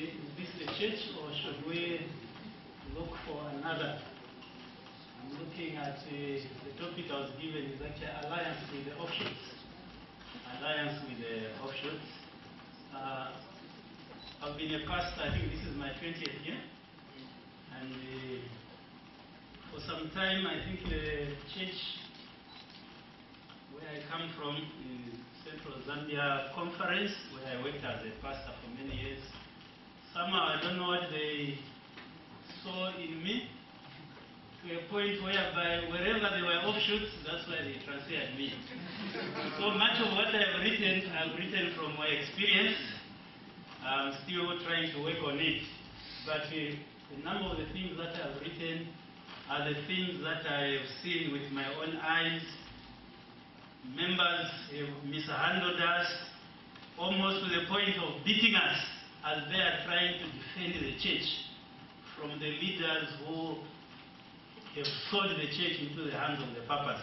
is this the church or should we look for another? I'm looking at the topic I was given is actually alliance with the offshoots. Alliance with the offshoots. I've been a pastor, I think this is my 20th year. And for some time, I think the church where I come from is Central Zambia Conference, where I worked as a pastor for many years. Somehow, I don't know what they saw in me, to a point whereby wherever there were offshoots, that's why they transferred me. So much of what I've written from my experience. I'm still trying to work on it. But a number of the things that I've written are the things that I have seen with my own eyes. Members have mishandled us, almost to the point of beating us as they are trying to defend the church from the leaders who have sold the church into the hands of the papas.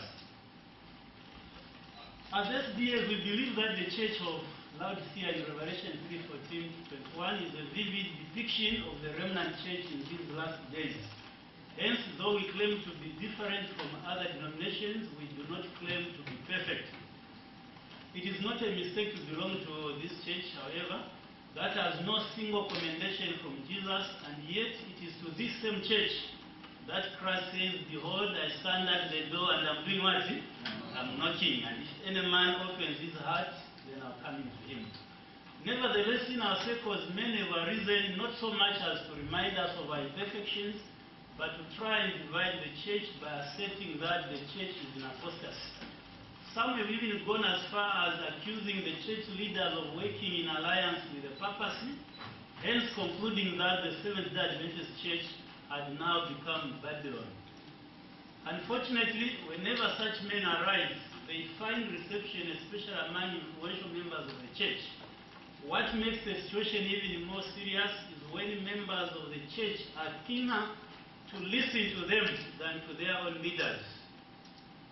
As SDS, we believe that the church of Laodicea in Revelation 3:14-21 is a vivid depiction of the remnant church in these last days. Hence, though we claim to be different from other denominations, we do not claim to be perfect. It is not a mistake to belong to this church, however, that has no single commendation from Jesus, and yet it is to this same church that Christ says, "Behold, I stand at the door and I'm doing what? I'm knocking, and if any man opens his heart, then I'll come into him." Nevertheless, in our circles, many have arisen not so much as to remind us of our imperfections, but to try and divide the church by asserting that the church is in apostasy. Some have even gone as far as accusing the church leaders of working in alliance with the papacy, hence concluding that the Seventh-day Adventist Church had now become Babylon. Unfortunately, whenever such men arise, they find reception, especially among influential members of the church. What makes the situation even more serious is when members of the church are keener to listen to them than to their own leaders.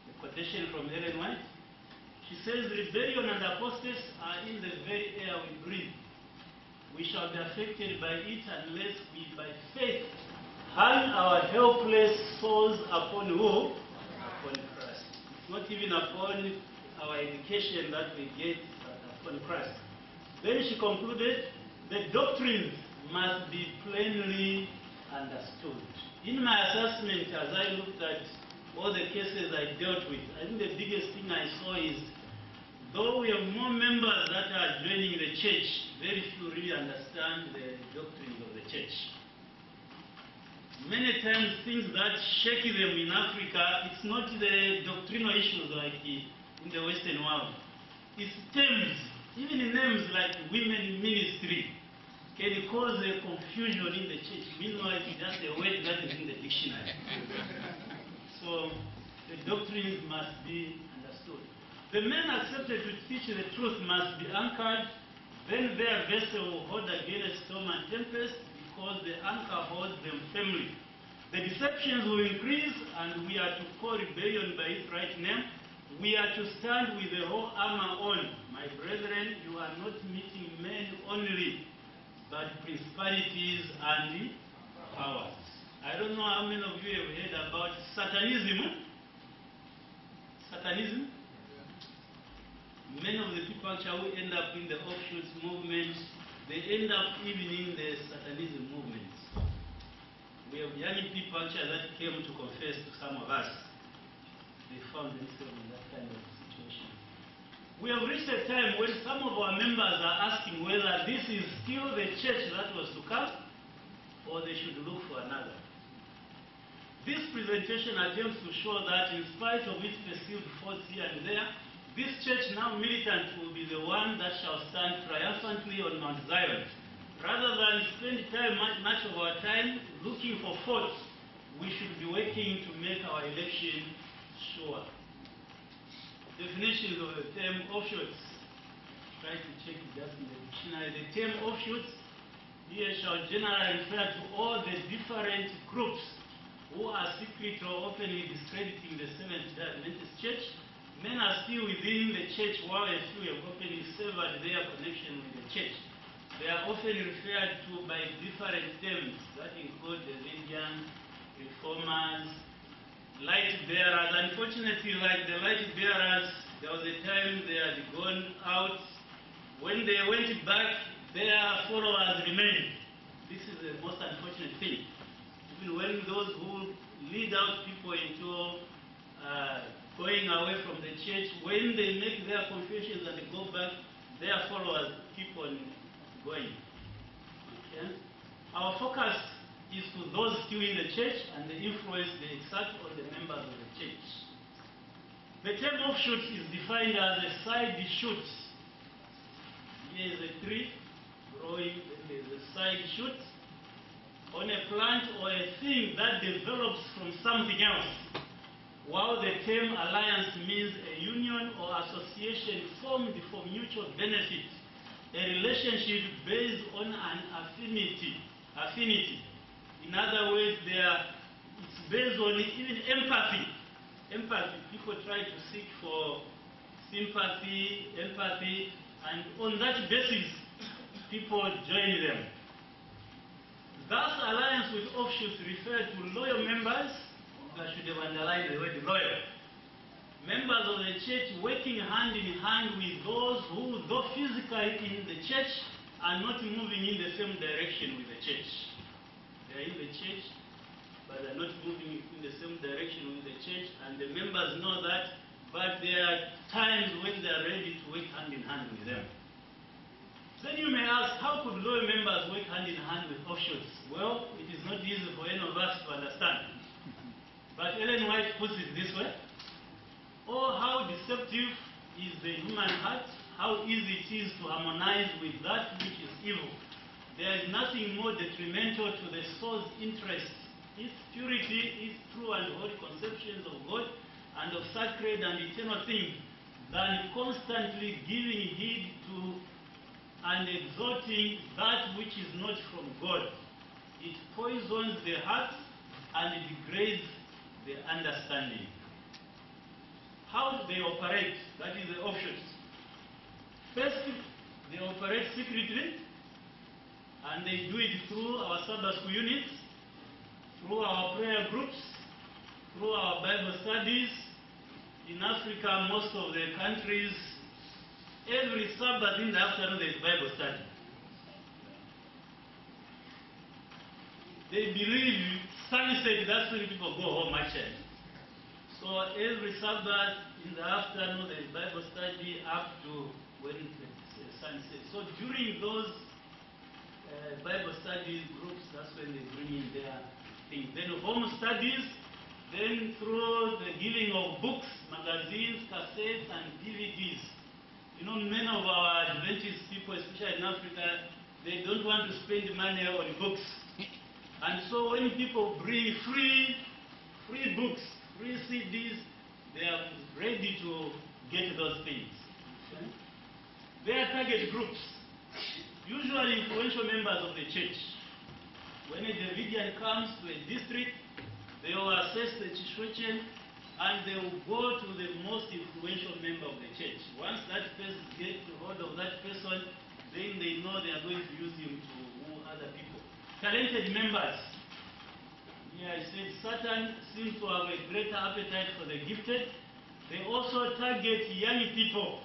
A quotation from Ellen White. She says, "Rebellion and apostasy are in the very air we breathe. We shall be affected by it unless we, by faith, hang our helpless souls upon who? Upon Christ." It's not even upon our education that we get, but upon Christ. Then she concluded, "The doctrines must be plainly understood." In my assessment, as I looked at all the cases I dealt with, I think the biggest thing I saw is, though we have more members that are joining the church, very few really understand the doctrines of the church. Many times, things that shake them in Africa, it's not the doctrinal issues like in the Western world. It's terms, even in names like women ministry, can cause a confusion in the church. Meanwhile, it's just a word that is in the dictionary. So, the doctrines must be understood. The men accepted to teach the truth must be anchored, then their vessel will hold against storm and tempest, because the anchor holds them firmly. The deceptions will increase, and we are to call rebellion by its right name. We are to stand with the whole armor on. My brethren, you are not meeting men only, but principalities and powers. I don't know how many of you have heard about Satanism. Satanism? Many of the people actually who end up in the Offshoots movement, they end up even in the Satanism movement. We have young people actually that came to confess to some of us. They found themselves in that kind of situation. We have reached a time when some of our members are asking whether this is still the church that was to come, or they should look for another. This presentation attempts to show that in spite of its perceived faults here and there, this church now militant will be the one that shall stand triumphantly on Mount Zion. Rather than spend much of our time looking for faults, we should be working to make our election sure. Definitions of the term offshoots. Try to check it just in the dictionary. The term offshoots here shall generally refer to all the different groups who are secretly or openly discrediting the Seventh-day Adventist Church. Men are still within the church while a few have openly severed their connection with the church. They are often referred to by different terms that include the Lydians, reformers, light bearers. Unfortunately, like the light bearers, there was a time they had gone out. When they went back, their followers remained. This is the most unfortunate thing. Even when those who lead out people into going away from the church, when they make their confessions and they go back, their followers keep on going. Okay? Our focus is to those still in the church and the influence they exert on the members of the church. The term offshoots is defined as a side shoot. Here is a tree growing, then there is a side shoot on a plant or a thing that develops from something else. While the term alliance means a union or association formed for mutual benefit, a relationship based on an affinity. In other words, it's based on even empathy. Empathy. People try to seek for sympathy, empathy, and on that basis, people join them. Thus, alliance with offshoots refer to loyal members. I should have underlined the word loyal. Members of the church working hand in hand with those who, though physically in the church, are not moving in the same direction with the church. They are in the church, but they are not moving in the same direction with the church, and the members know that, but there are times when they are ready to work hand in hand with them. Then you may ask, how could loyal members work hand in hand with offshoots? Well, it is not easy for any of us to understand. But Ellen White puts it this way: oh, how deceptive is the human heart, how easy it is to harmonize with that which is evil. There is nothing more detrimental to the soul's interests, its purity, its true and holy conceptions of God and of sacred and eternal things, than constantly giving heed to and exalting that which is not from God. It poisons the heart and it degrades the understanding. How do they operate? That is the offshoots. First, they operate secretly, and they do it through our Sabbath school units, through our prayer groups, through our Bible studies. In Africa, most of the countries, every Sabbath in the afternoon there is Bible study. They believe sunset, that's when people go home actually. So every Sabbath in the afternoon there is Bible study up to when the sun sets. So during those Bible study groups, that's when they bring in their things. Then home studies, then through the giving of books, magazines, cassettes, and DVDs. You know, many of our Adventist people, especially in Africa, they don't want to spend money on books. And so when people bring free books, free CDs, they are ready to get those things. Okay? Their target groups, usually influential members of the church. When a Davidian comes to a district, they will assess the situation and they will go to the most influential member of the church. Once that person gets hold of that person, then they know they are going to use him to woo other people. Talented members. Here I said Satan seems to have a greater appetite for the gifted. They also target young people.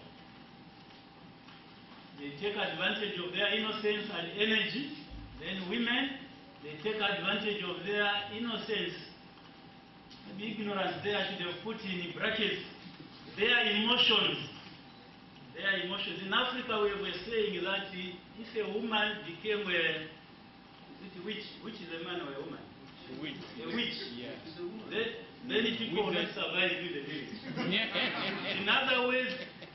They take advantage of their innocence and energy. Then women, they take advantage of their innocence. Maybe ignorance there I should have put in brackets. Their emotions. Their emotions. In Africa we were saying that if a woman became a witch is a man or a woman? A witch. Yeah. Then people will not survive in the village. In other words,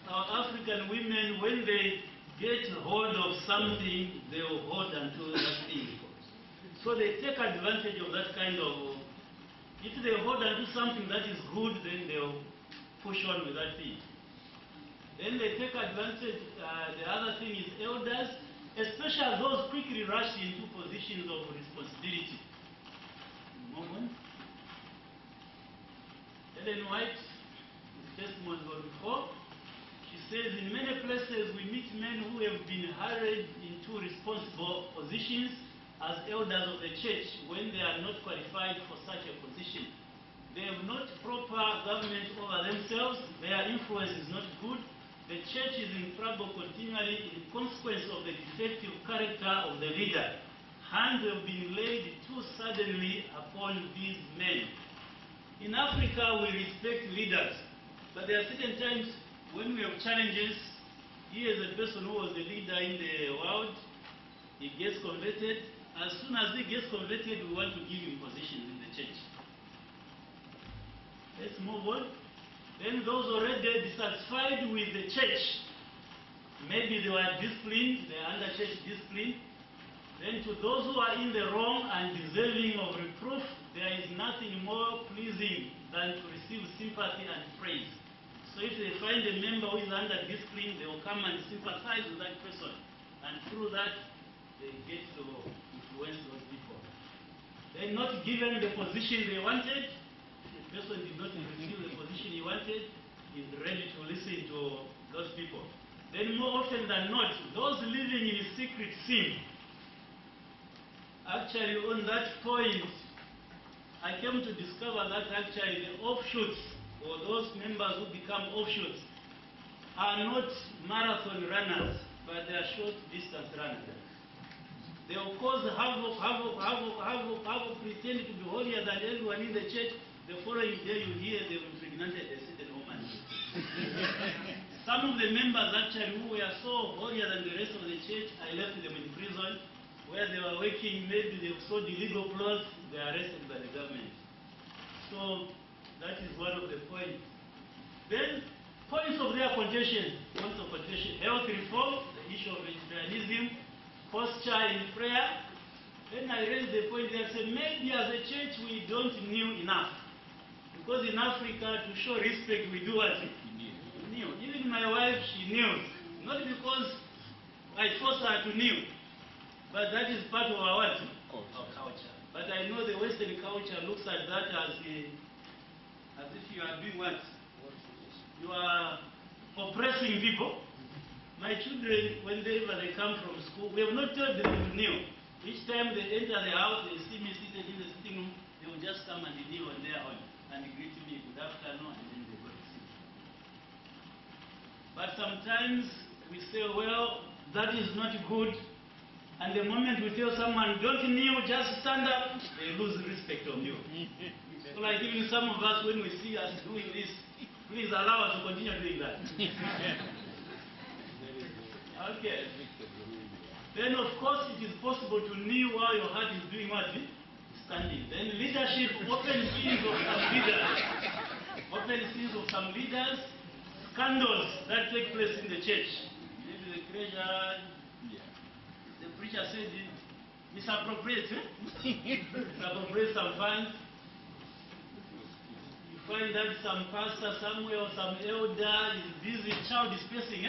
our African women, when they get hold of something, they will hold until that thing. So they take advantage of that kind of. If they hold onto something that is good, then they'll push on with that thing. Then they take advantage. The other thing is elders, especially those quickly rush into positions of responsibility. Moment. Ellen White, in testimony volume 4, she says, in many places we meet men who have been hired into responsible positions as elders of the church when they are not qualified for such a position. They have not proper government over themselves. Their influence is not good. The church is in trouble continually in consequence of the defective character of the leader. Hands have been laid too suddenly upon these men. In Africa, we respect leaders, but there are certain times when we have challenges. He is a person who was the leader in the world. He gets converted. As soon as he gets converted, we want to give him positions in the church. Let's move on. Then those already dissatisfied with the church, maybe they were disciplined, they are under church discipline. Then to those who are in the wrong and deserving of reproof, there is nothing more pleasing than to receive sympathy and praise. So if they find a member who is under discipline, they will come and sympathize with that person. And through that, they get to influence those people. They're not given the position they wanted. The person did not receive the position he wanted. He's ready to listen to those people. Then more often than not, those living in secret sin. Actually, on that point, I came to discover that actually the offshoots, or those members who become offshoots, are not marathon runners, but they are short distance runners. They will cause havoc, pretend to be holier than everyone in the church. The following day you hear they've impregnated a certain woman. Some of the members actually who were so holier than the rest of the church, I left them in prison. Where they were working, maybe they sold illegal clothes, they are arrested by the government. So that is one of the points. Then, points of their contention, health reform, the issue of vegetarianism, posture in prayer. Then I raised the point that said maybe as a church we don't kneel enough. Because in Africa, to show respect, we do what? Kneel. Even my wife, she kneels. Not because I force her to kneel. But that is part of our what? Our culture. But I know the Western culture looks at that as if you are doing what? You are oppressing people. My children, whenever they come from school, we have not told them to kneel. Each time they enter the house, they see me seated in the sitting room, they will just come and kneel on their own and greet me, good afternoon, and then they go to sleep. But sometimes we say, well, that is not good. And the moment we tell someone, don't kneel, just stand up, they lose respect of you. So like even some of us, when we see us doing this, please allow us to continue doing that. Okay. Then of course it is possible to kneel while your heart is doing what? Standing. Then leadership, often sins of some leaders, scandals that take place in the church. Maybe the treasurer, the preacher said, misappropriate, misappropriate some funds. You find that some pastor somewhere or some elder is busy child dispersing.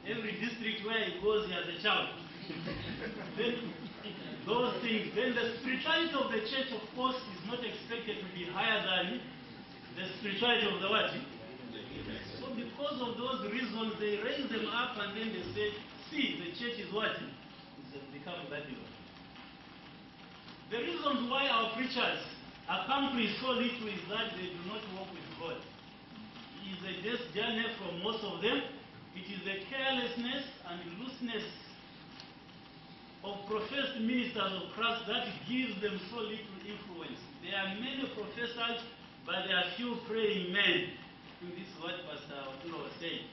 Every district where he goes, he has a child. Then those things. Then the spirituality of the church, of course, is not expected to be higher than the spirituality of the what? So because of those reasons, they raise them up and then they say, see, the church is what? Become Babylon. The reasons why our preachers accomplish so little is that they do not walk with God. It is a death journey from most of them. It is the carelessness and looseness of professed ministers of Christ that gives them so little influence. There are many professors, but there are few praying men. This is what Pastor Oturo was saying.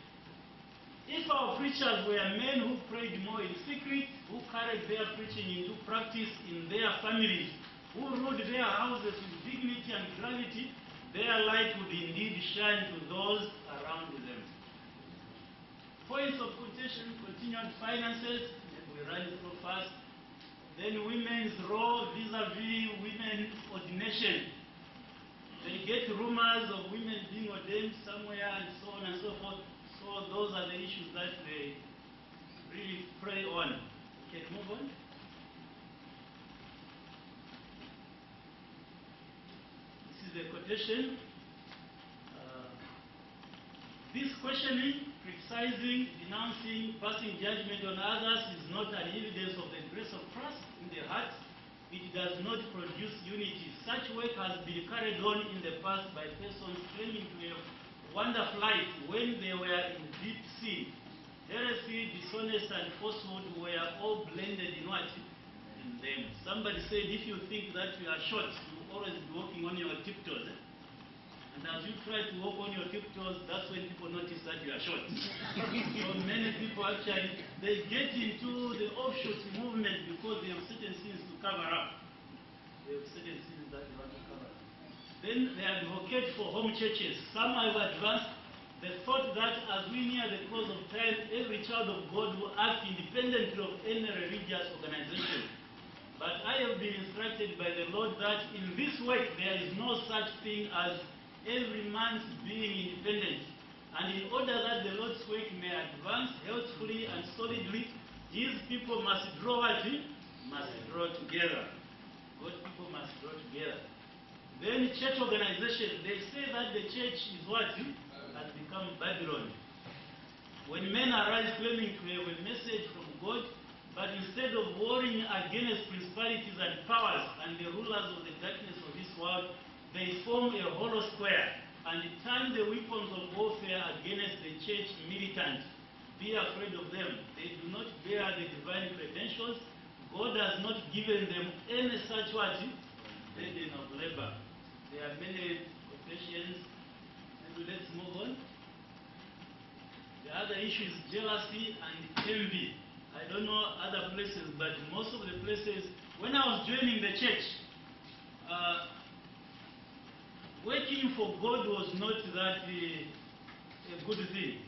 If our preachers were men who prayed more in secret, who carried their preaching into practice in their families, who ruled their houses with dignity and gravity, their light would indeed shine to those around them. Points of contention, continued finances, we run through fast. Then women's role vis-a-vis women's ordination. They get rumors of women being ordained somewhere and so on and so forth. So those are the issues that they really pray on. Okay, move on. This is a quotation. This questioning criticizing, denouncing, passing judgment on others is not an evidence of the grace of Christ in the heart. It does not produce unity. Such work has been carried on in the past by persons claiming to have wonderful life when they were in deep sin. Heresy, dishonest, and falsehood were all blended in what? In them. Somebody said, if you think that you are short, you will always be walking on your tiptoes. And as you try to walk on your tiptoes, that's when people notice that you are short. So many people actually, they get into the offshoots movement because they have certain sins to cover up. They have certain sins that they want to cover up. Then they advocate for home churches. Some have advanced the thought that as we near the close of time, every child of God will act independently of any religious organization. But I have been instructed by the Lord that in this work there is no such thing as every man's being independent. And in order that the Lord's work may advance healthfully and solidly, His people must draw what? Must draw together. God's people must draw together. Then church organization, they say that the church is what? Has become Babylon. When men arise claiming to have a message from God, but instead of warring against principalities and powers and the rulers of the darkness of this world, they form a hollow square and turn the weapons of warfare against the church militant. Be afraid of them. They do not bear the divine credentials. God has not given them any such what? Burden of labor. There are many quotations. Maybe let's move on. The other issue is jealousy and envy. I don't know other places, but most of the places, when I was joining the church, working for God was not that a good thing.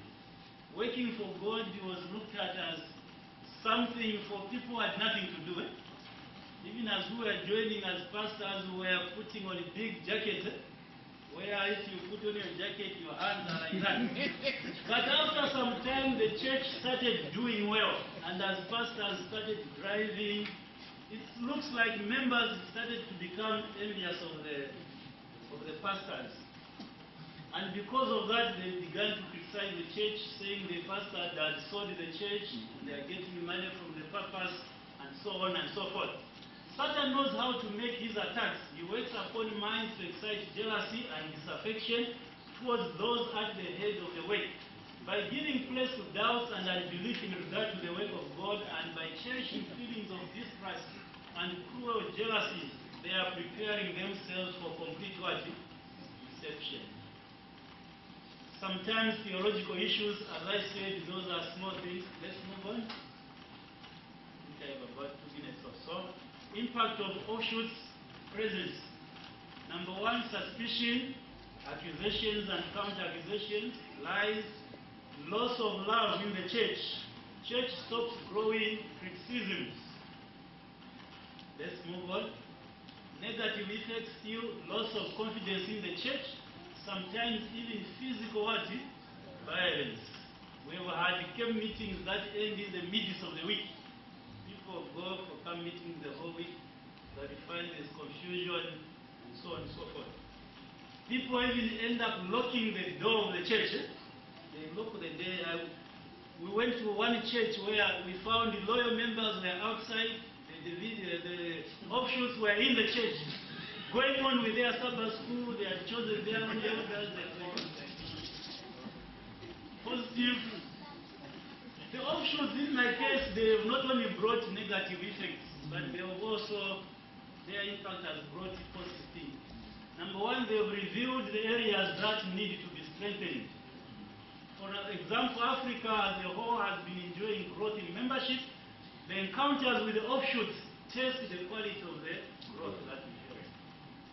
Working for God was looked at as something for people who had nothing to do. Even as we were joining as pastors, we were putting on a big jacket, where if you put on your jacket, your hands are like that. But after some time, the church started doing well, and as pastors started driving, it looks like members started to become envious of the pastors. And because of that, they began to criticize the church, saying the pastor had sold the church, and they are getting money from the purpose, and so on and so forth. Satan knows how to make his attacks. He works upon minds to excite jealousy and disaffection towards those at the head of the work. By giving place to doubts and unbelief in regard to the work of God, and by cherishing feelings of distrust and cruel jealousies, they are preparing themselves for complete what? Deception. Sometimes theological issues, as I said, those are small things. Let's move on. I think I have about 2 minutes or so. Impact of offshoots presence. Number one, suspicion, accusations and counter-accusations, lies, loss of love in the church. Church stops growing, criticisms. Let's move on. Negative effects still, loss of confidence in the church, sometimes even physical violence. We have had camp meetings that end in the midst of the week. People go for camp meetings the whole week, but you find there's confusion and so on and so forth. People even end up locking the door of the church. They lock the door. We went to one church where we found the loyal members were outside, the offshoots were in the church, going on with their Sabbath school. They had chosen their own elders. Positive. The offshoots, in my case, they have not only brought negative effects, but they have also, their impact has brought positive things. Number one, they have revealed the areas that need to be strengthened. For example, Africa as a whole has been enjoying growth in membership. The encounters with the offshoots test the quality of the growth that we have.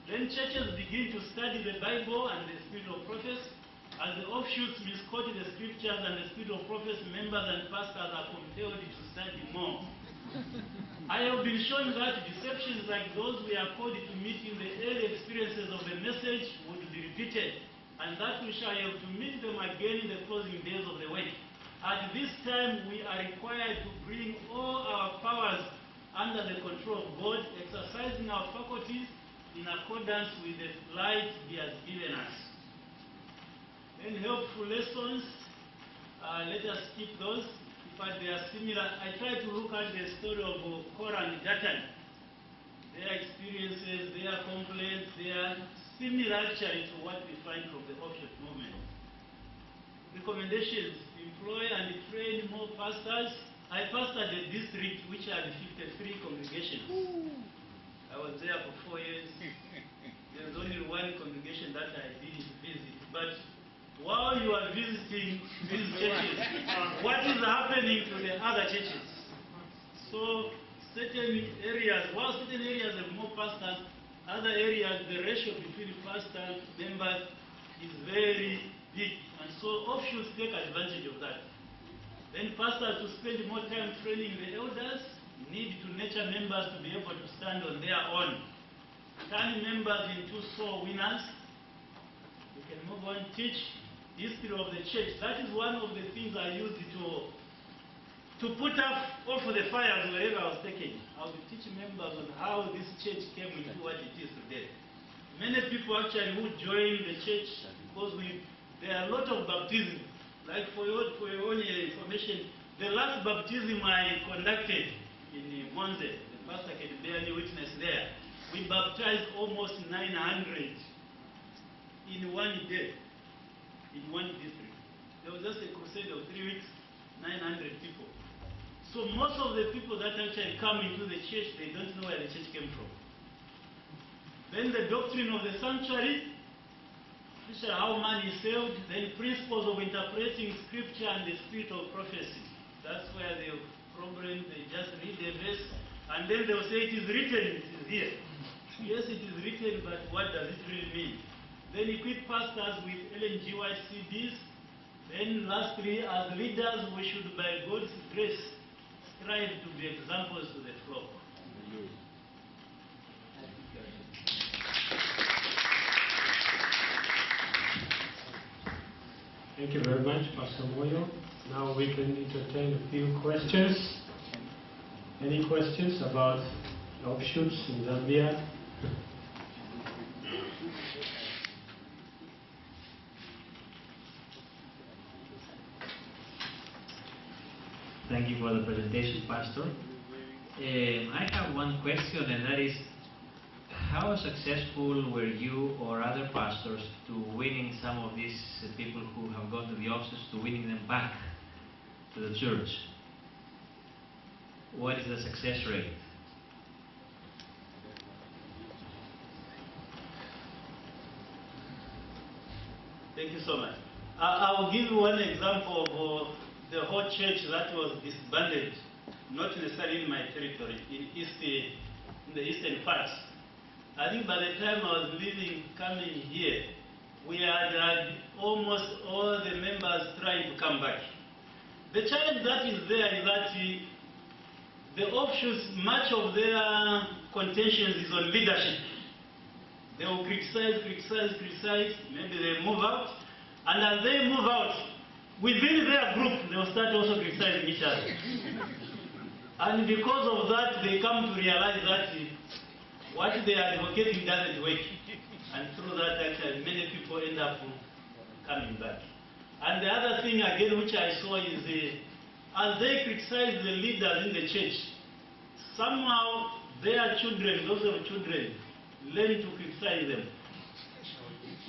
Then churches begin to study the Bible and the spirit of prophecy. As the offshoots misquote the scriptures and the spirit of prophecy, members and pastors are compelled to study more. I have been shown that deceptions like those we are called to meet in the early experiences of the message would be repeated, and that we shall have to meet them again in the closing days of the week. At this time, we are required to bring all our powers under the control of God, exercising our faculties in accordance with the light He has given us. Then helpful lessons. Let us keep those. In fact, they are similar. I try to look at the story of Korah and Dathan. Their experiences, their complaints, they are similar actually to what we find from the offshoot movement. Recommendations: employ and train more pastors. I pastored a district which had 53 congregations. I was there for 4 years. There's only one congregation that I didn't visit. But while you are visiting these churches, what is happening to the other churches? So certain areas, while certain areas have more pastors, other areas the ratio between pastors members is very big. And so offshoots take advantage of that. Then pastors to spend more time training the elders, need to nurture members to be able to stand on their own. Turn members into soul winners. You can move on, teach history of the church. That is one of the things I used to put off the fires wherever I was taken. I would teach members on how this church came into what it is today. Many people actually who join the church because there are a lot of baptism. Like for your own information, the last baptism I conducted in Monze, the pastor can bear me witness there, we baptized almost 900 in one day, in one district. There was just a crusade of 3 weeks, 900 people. So most of the people that actually come into the church, they don't know where the church came from. Then the doctrine of the sanctuary, which is how man is saved, then principles of interpreting scripture and the spirit of prophecy. That's where the problem, they just read the verse, and then they'll say it is written, it is here. Yes, it is written, but what does it really mean? Then equip pastors with Ellen G. White CDs. Then lastly, as leaders, we should, by God's grace, strive to be examples to the flock. Thank you very much, Pastor Moyo. Now we can entertain a few questions. Any questions about offshoots in Zambia? Thank you for the presentation, Pastor. I have one question, and that is, how successful were you or other pastors to winning some of these people who have gone to the offshoots, to winning them back to the church? What is the success rate? Thank you so much. I will give you one example of the whole church that was disbanded, not necessarily in my territory, in the eastern parts. I think by the time I was leaving, coming here, we had almost all the members trying to come back. The challenge that is there is that the offshoots, much of their contentions is on leadership. They will criticize, maybe they move out, and as they move out, within their group, they will start also criticizing each other. And because of that, they come to realize that what they are advocating doesn't work. And through that, actually, many people end up coming back. And the other thing, again, which I saw is as they criticize the leaders in the church, somehow their children, those of children, learn to criticize them.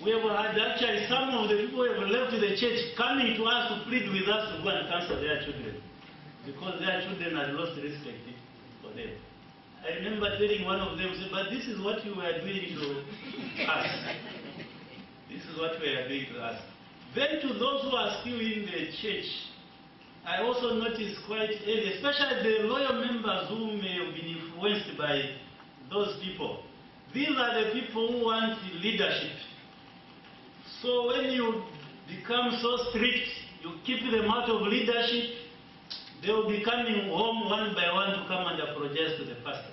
We have had actually some of the people who have left the church coming to us to plead with us to go and counsel their children, because their children had lost respect for them. I remember telling one of them, but this is what you were doing to us. This is what we are doing to us. Then to those who are still in the church, I also noticed quite early, especially the loyal members who may have been influenced by those people. These are the people who want leadership. So when you become so strict, you keep them out of leadership, they will be coming home one by one to come and apologize to the pastor.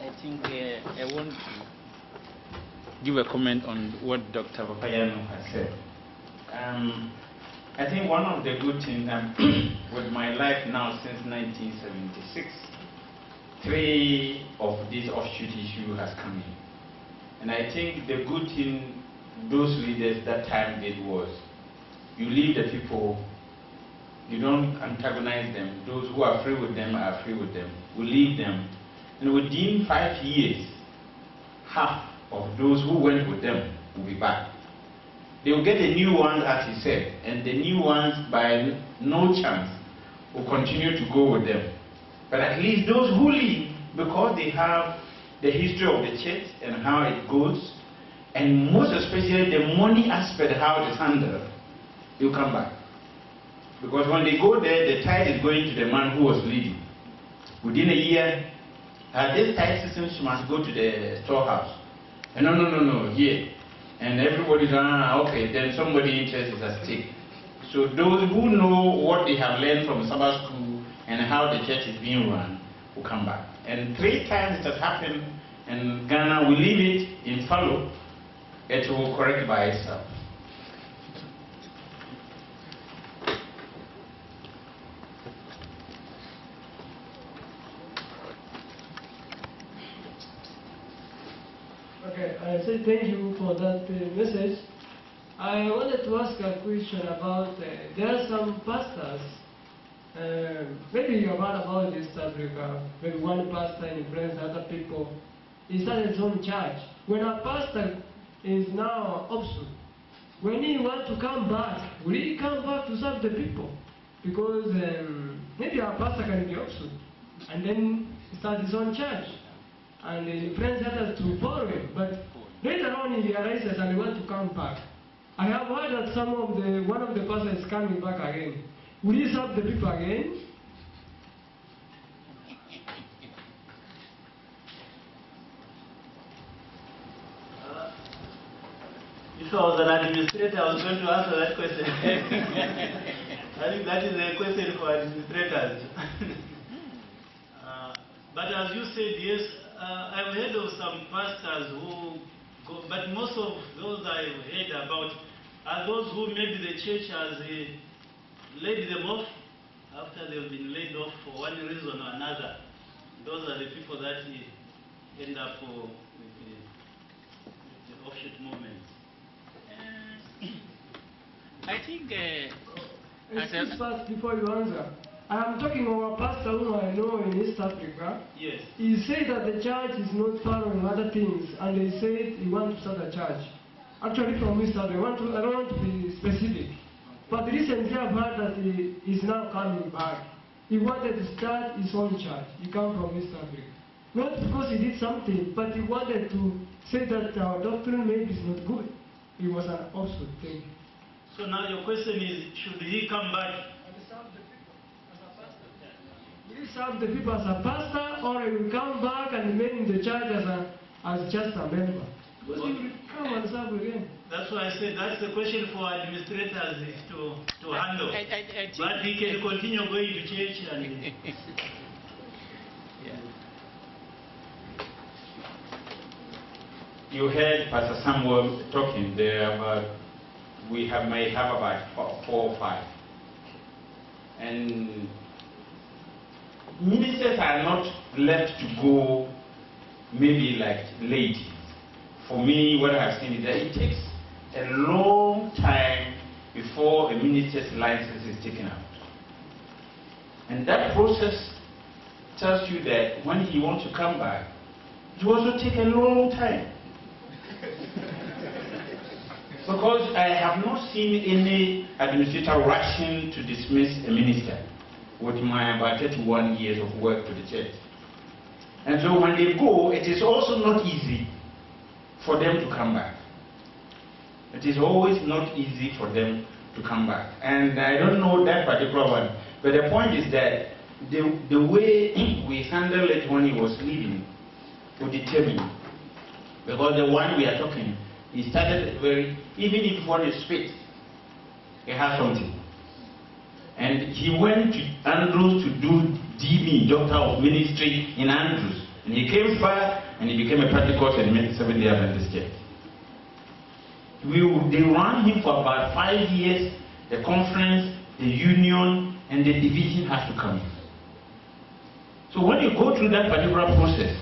I think I want to give a comment on what Dr. Papayano has said. I think one of the good things with my life now since 1976 3 of this offshoot issue has come in. And I think the good thing those leaders that time did was, you leave the people, you don't antagonize them. Those who are free with them are free with them. We leave them. And within 5 years, half of those who went with them will be back. They will get the new ones, as he said, and the new ones, by no chance, will continue to go with them. But at least those who leave, because they have the history of the church and how it goes, and most especially the money aspect, how it is handled, they'll come back. Because when they go there, the tithe is going to the man who was leading. Within a year, this tithe system must go to the storehouse. And no, here. And everybody's, okay, then somebody interest is at stake. So those who know what they have learned from Sabbath school and how the church is being run will come back. And 3 times it has happened, and Ghana will leave it in fallow. It will correct by itself. Okay, I say thank you for that message. I wanted to ask a question about, there are some pastors, maybe you have heard about this Africa, maybe one pastor influences other people. He started his own church. When a pastor is now offshoots, when he wants to come back, will he come back to serve the people? Because maybe a pastor can be offshoot, and then start his own church. And the friends others to follow him, but later on he realizes and he wants to come back. I have heard that one of the pastors is coming back again. Will he serve the people again? If I was an administrator, I was going to answer that question. I think that is a question for administrators. But as you said, yes, I've heard of some pastors who go, but most of those I've heard about are those who maybe the church has laid them off after they've been laid off for one reason or another. Those are the people that end up with the offshoot movement. I think Excuse first before you answer. I am talking of a pastor whom I know in East Africa. Yes. He said that the church is not following other things, and he said he wants to start a church. Actually from East Africa, I don't want to be specific. But recently I've heard that he is now coming back. He wanted to start his own church. He comes from East Africa. Not because he did something, but he wanted to say that our doctrine maybe is not good. He was an offshoot thing. So now your question is, should he come back? Will he serve the people as a pastor, or he will come back and remain in the church as just a member? Because he will come and serve again. That's why I said that's the question for administrators is to handle. I think but he can continue going to church and... Yeah. You heard Pastor Samuel talking there about we may have about 4 or 5. And ministers are not left to go maybe like late. For me, what I've seen is that it takes a long time before a minister's license is taken out. And that process tells you that when he wants to come back, it will also take a long time. Because I have not seen any administrator rushing to dismiss a minister with my about 31 years of work to the church. And so when they go, it is also not easy for them to come back. It is always not easy for them to come back. And I don't know that particular one, but the point is that the way we handled it when he was leaving would determine. Because the one we are talking, he started even if one is fit, he has something. And he went to Andrews to do DB, Doctor of Ministry in Andrews. And he came back and he became a practical and 7 years in this church. They ran him for about 5 years. The conference, the union, and the division had to come in. So when you go through that particular process,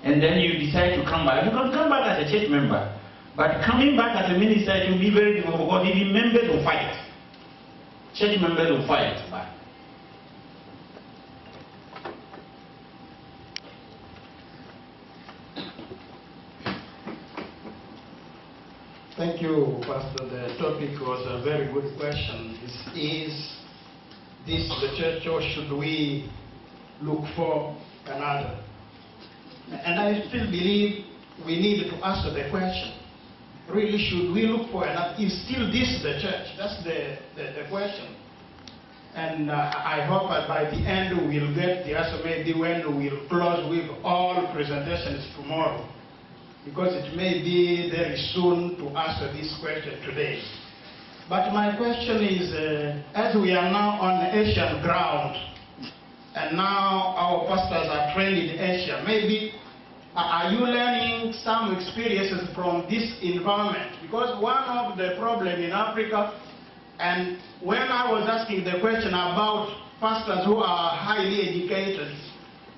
and then you decide to come back, you can come back as a church member. But coming back as a minister, it will be very difficult because even members will fight. Church members will fight. Thank you, Pastor. The topic was a very good question. Is this the church, or should we look for another? And I still believe we need to answer the question. Really, should we look for another? Is still this the church? That's the question. And I hope that by the end we'll get the answer, maybe when we'll close with all presentations tomorrow. Because it may be very soon to answer this question today. But my question is, as we are now on Asian ground, and now our pastors are trained in Asia, maybe are you learning some experiences from this environment? Because one of the problems in Africa, and when I was asking the question about pastors who are highly educated,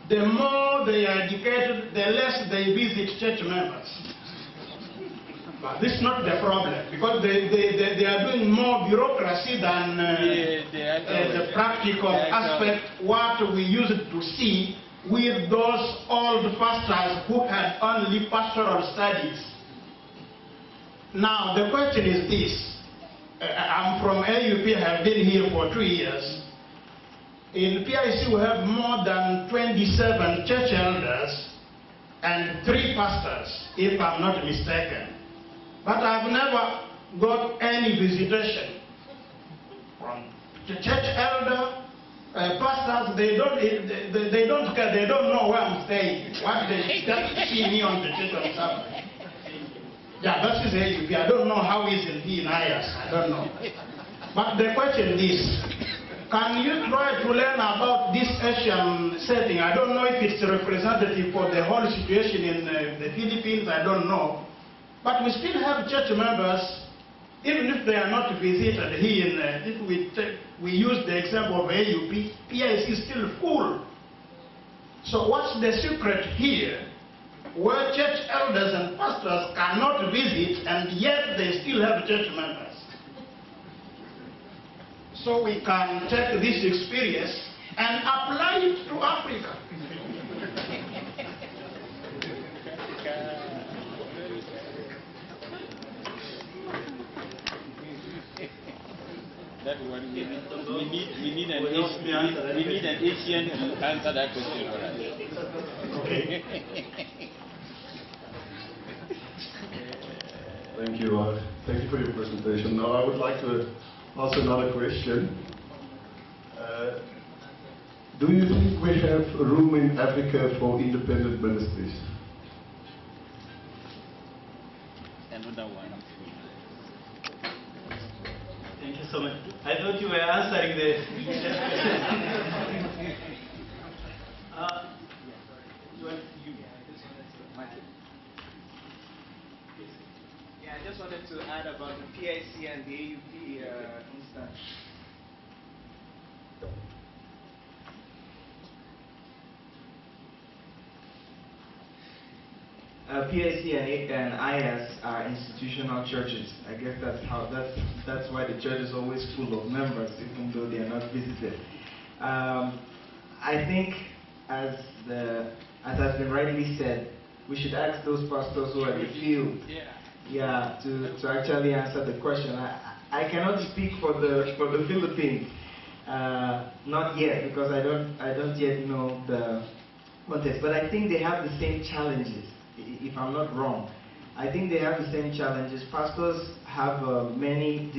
the more they are educated, the less they visit church members. But this is not the problem, because they are doing more bureaucracy than the practical aspect, what we used to see with those old pastors who had only pastoral studies. Now, the question is this. I'm from AUP, I have been here for 2 years. In PIC, we have more than 27 church elders and 3 pastors, if I'm not mistaken. But I've never got any visitation from the church elder, pastors. They don't care. They don't know where I'm staying. What they just see me on the church on Sunday. Yeah, that is AUP. I don't know how is it in IAS. I don't know. But the question is, can you try to learn about this Asian setting? I don't know if it's representative for the whole situation in the Philippines, I don't know. But we still have church members, even if they are not visited here, if we use the example of AUP, PIC is still full. So what's the secret here, where church elders and pastors cannot visit, and yet they still have church members? So we can take this experience and apply it to Africa. That's what we need an Asian to answer that question for us. Okay. Thank you. Thank you for your presentation. Now I would like to ask another question. Do you think we have room in Africa for independent ministries? Another one. Thank you so much. I thought you were answering the... Yeah, I just wanted to add about the PIC and the AUP instance. PIC and IAS are institutional churches. I guess that's why the church is always full of members, even though they are not visited. I think, as has been rightly said, we should ask those pastors who are in the field, to actually answer the question. I cannot speak for the Philippines, not yet, because I don't yet know the context. But I think they have the same challenges. If I'm not wrong, I think they have the same challenges. Pastors have many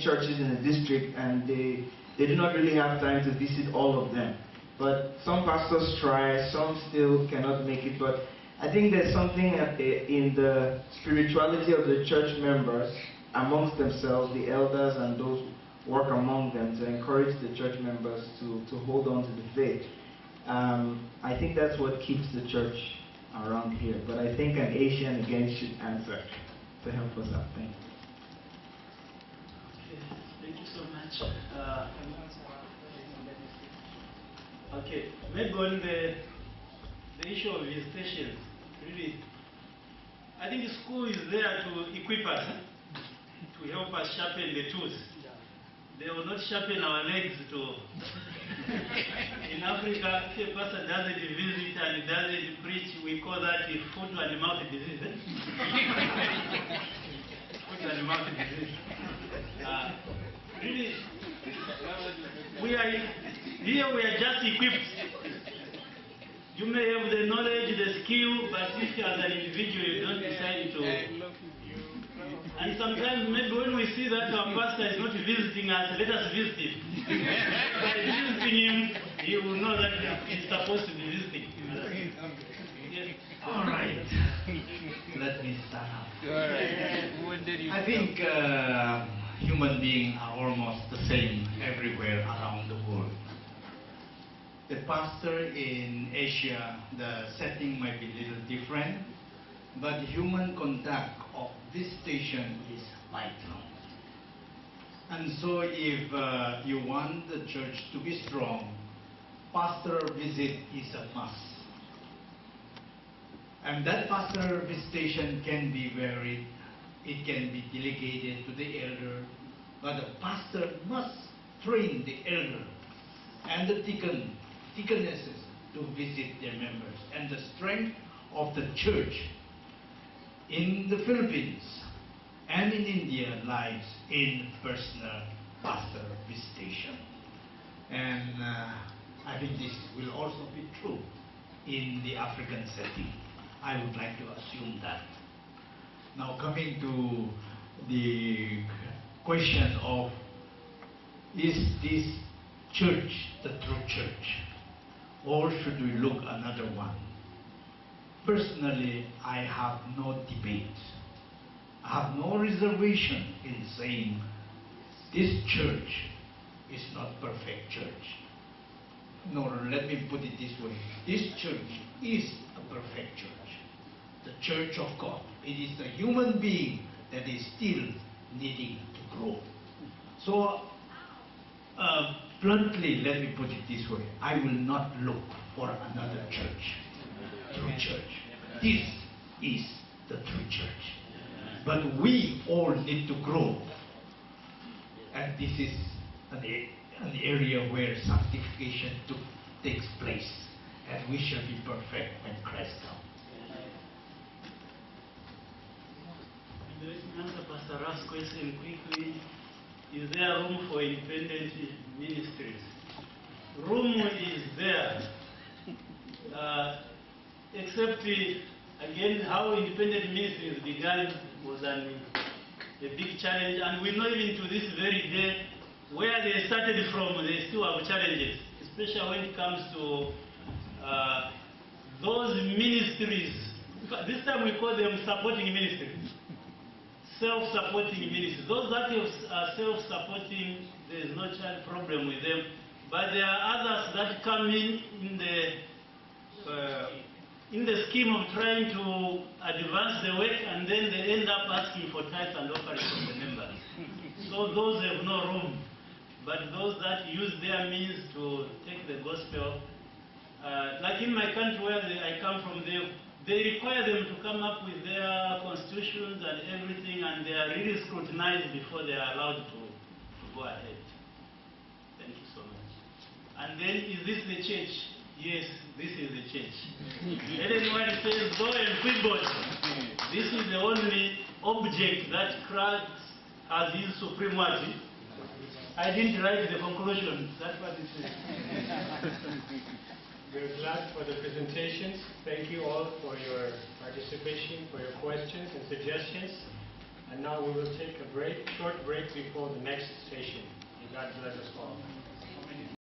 churches in the district, and they do not really have time to visit all of them. But some pastors try, some still cannot make it. But I think there's something in the spirituality of the church members amongst themselves, the elders and those who work among them, to encourage the church members to hold on to the faith. I think that's what keeps the church around here. But I think an Asian again should answer to help us out. Thank you. Okay, thank you so much. Okay, maybe on the issue of visitations, really, I think school is there to equip us, to help us sharpen the tools. They will not sharpen our legs to... In Africa, if a pastor doesn't visit and doesn't preach, we call that the foot and mouth disease. Foot and mouth disease. Really, we are just equipped. You may have the knowledge, the skill, but if as an individual you don't decide to... And sometimes maybe when we see that our pastor is not visiting us, let us visit him. By visiting him, he will know that he's supposed to be visiting. Yes. All right. Let me start up. I I think human beings are almost the same everywhere around the world. The pastor in Asia, the setting might be a little different, but human contact of visitation is vital. And so if you want the church to be strong, pastor visit is a must. And that pastor visitation can be varied. It can be delegated to the elder, but the pastor must train the elder and the deaconesses to visit their members. And the strength of the church in the Philippines and in India lies in personal pastor visitation. And I think this will also be true in the African setting. I would like to assume that. Now coming to the question of, is this church the true church, or should we look another one? Personally, I have no debate. I have no reservation in saying this church is not perfect church. No, let me put it this way. This church is a perfect church. The church of God. It is the human being that is still needing to grow. So, bluntly, let me put it this way. I will not look for another church. True church. This is the true church. But we all need to grow. And this is an area where sanctification takes place. And we shall be perfect when Christ comes. Answer Pastor Raf's question quickly. Is there room for independent ministries? Room is there. Except, again, how independent ministries began was a big challenge. And we know even to this very day, where they started from, they still have challenges, especially when it comes to those ministries. This time we call them supporting ministries. Self-supporting ministries. Those that are self-supporting, there is no problem with them. But there are others that come in the scheme of trying to advance the work, and then they end up asking for tithes and offerings from the members. So those have no room. But those that use their means to take the gospel, like in my country where I come from, they require them to come up with their constitutions and everything, and they are really scrutinized before they are allowed to go ahead. Thank you so much. And then, is this the church? Yes, this is the church. Anyone says, go and quibble. This is the only object that Christ has his supremacy. I didn't write the conclusion. That's what it is. We're glad for the presentations. Thank you all for your participation, for your questions and suggestions. And now we will take a short break before the next session. God bless us all.